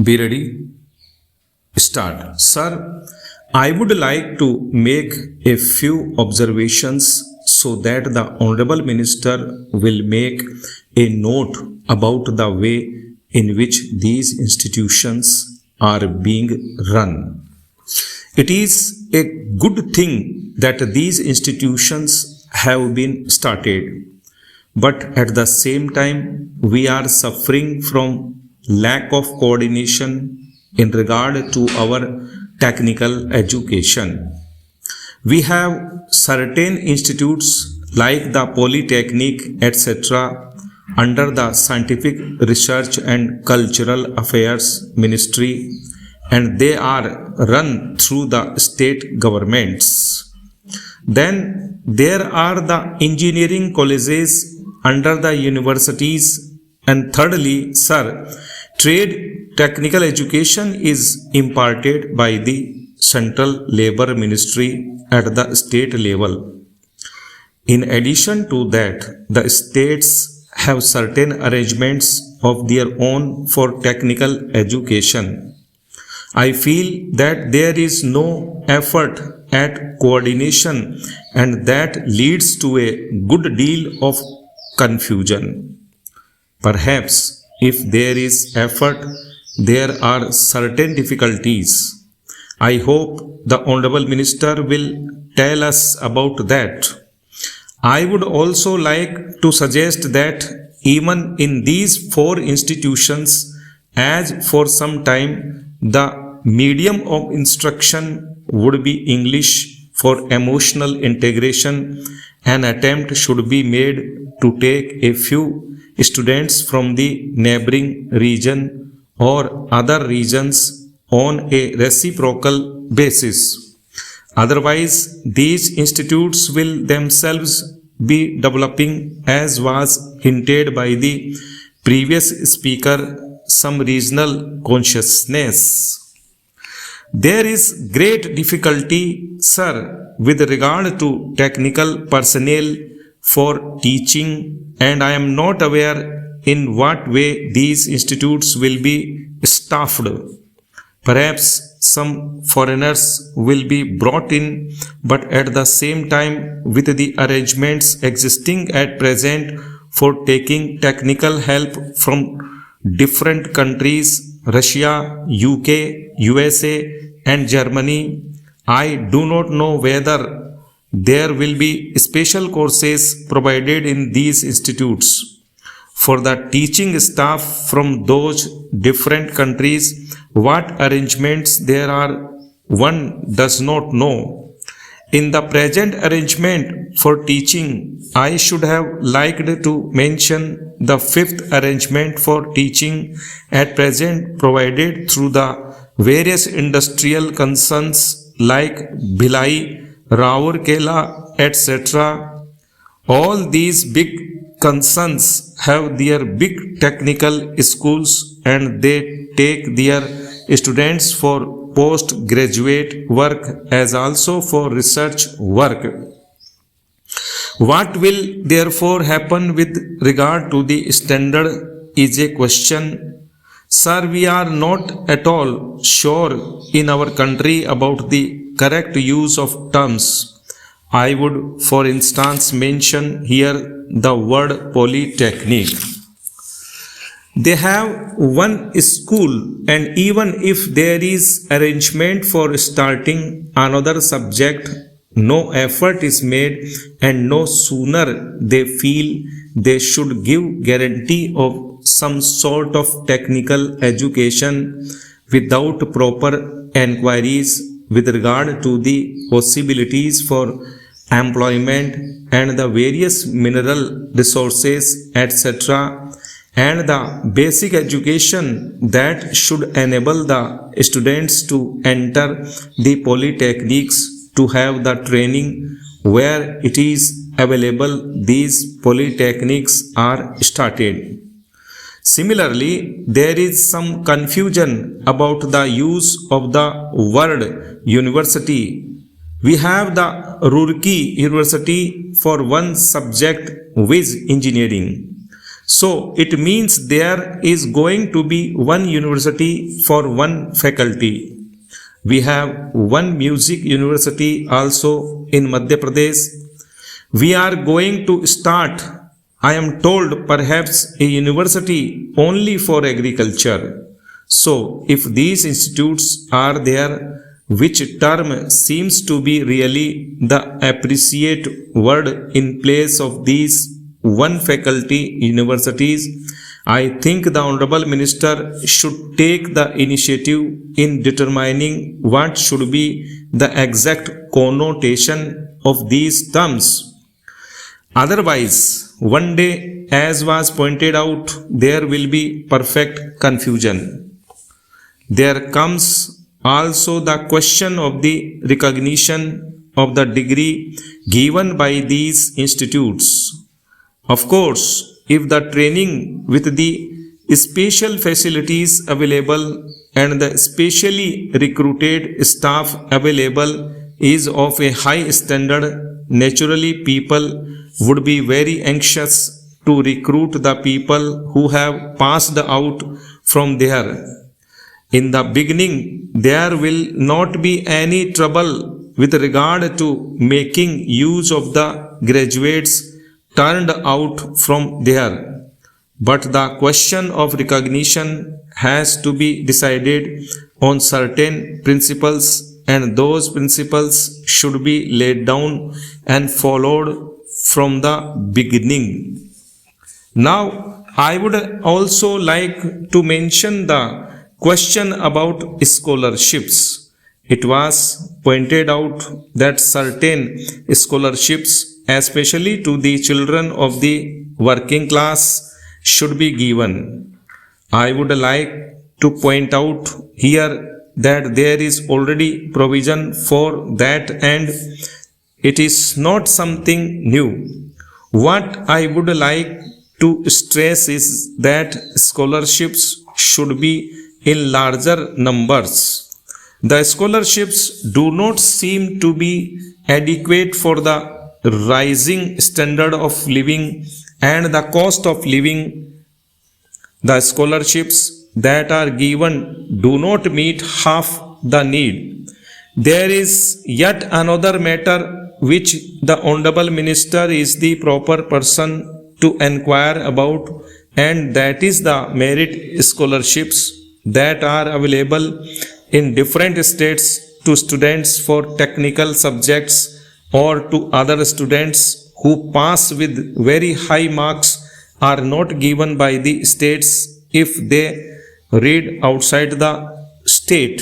Be ready. Start. Sir, I would like to make a few observations so that the Honorable Minister will make a note about the way in which these institutions are being run. It is a good thing that these institutions have been started, but at the same time, we are suffering from lack of coordination in regard to our technical education. We have certain institutes like the Polytechnic, etc., under the Scientific Research and Cultural Affairs Ministry, and they are run through the state governments. Then there are the engineering colleges under the universities, and thirdly, sir, trade technical education is imparted by the Central Labor Ministry at the state level. In addition to that, the states have certain arrangements of their own for technical education. I feel that there is no effort at coordination, and that leads to a good deal of confusion. Perhaps if there is effort, there are certain difficulties. I hope the Honorable Minister will tell us about that. I would also like to suggest that even in these four institutions, as for some time the medium of instruction would be English for emotional integration, an attempt should be made to take a few students from the neighboring region or other regions on a reciprocal basis. Otherwise, these institutes will themselves be developing, as was hinted by the previous speaker, some regional consciousness. There is great difficulty, sir, with regard to technical personnel for teaching, and I am not aware in what way these institutes will be staffed. Perhaps some foreigners will be brought in, but at the same time, with the arrangements existing at present for taking technical help from different countries, Russia, UK, USA, and Germany, I do not know whether there will be special courses provided in these institutes for the teaching staff from those different countries. What arrangements there are, one does not know. In the present arrangement for teaching, I should have liked to mention the fifth arrangement for teaching at present provided through the various industrial concerns like Bhilai, Raurkela, etc. All these big concerns have their big technical schools, and they take their students for postgraduate work as also for research work. What will therefore happen with regard to the standard is a question. Sir, we are not at all sure in our country about the correct use of terms. I would, for instance, mention here the word polytechnic. They have one school, and even if there is arrangement for starting another subject, no effort is made, and no sooner they feel they should give guarantee of some sort of technical education without proper enquiries with regard to the possibilities for employment and the various mineral resources, etc., and the basic education that should enable the students to enter the polytechnics to have the training where it is available. These polytechnics are started. Similarly, there is some confusion about the use of the word university. We have the Roorkee University for one subject, whiz engineering. So it means there is going to be one university for one faculty. We have one music university also in Madhya Pradesh. We are going to start, I am told, perhaps a university only for agriculture. So if these institutes are there, which term seems to be really the appropriate word in place of these one faculty universities, I think the Honorable Minister should take the initiative in determining what should be the exact connotation of these terms. Otherwise, one day, as was pointed out, there will be perfect confusion. There comes also the question of the recognition of the degree given by these institutes. Of course, if the training with the special facilities available and the specially recruited staff available is of a high standard, naturally people would be very anxious to recruit the people who have passed out from there. In the beginning, there will not be any trouble with regard to making use of the graduates turned out from there. But the question of recognition has to be decided on certain principles, and those principles should be laid down and followed from the beginning. Now, I would also like to mention the question about scholarships. It was pointed out that certain scholarships, especially to the children of the working class, should be given. I would like to point out here that there is already provision for that, and it is not something new. What I would like to stress is that scholarships should be in larger numbers. The scholarships do not seem to be adequate for the rising standard of living and the cost of living. The scholarships that are given do not meet half the need. There is yet another matter which the Honorable Minister is the proper person to inquire about, and that is the merit scholarships that are available in different states to students for technical subjects or to other students who pass with very high marks are not given by the states if they read outside the state.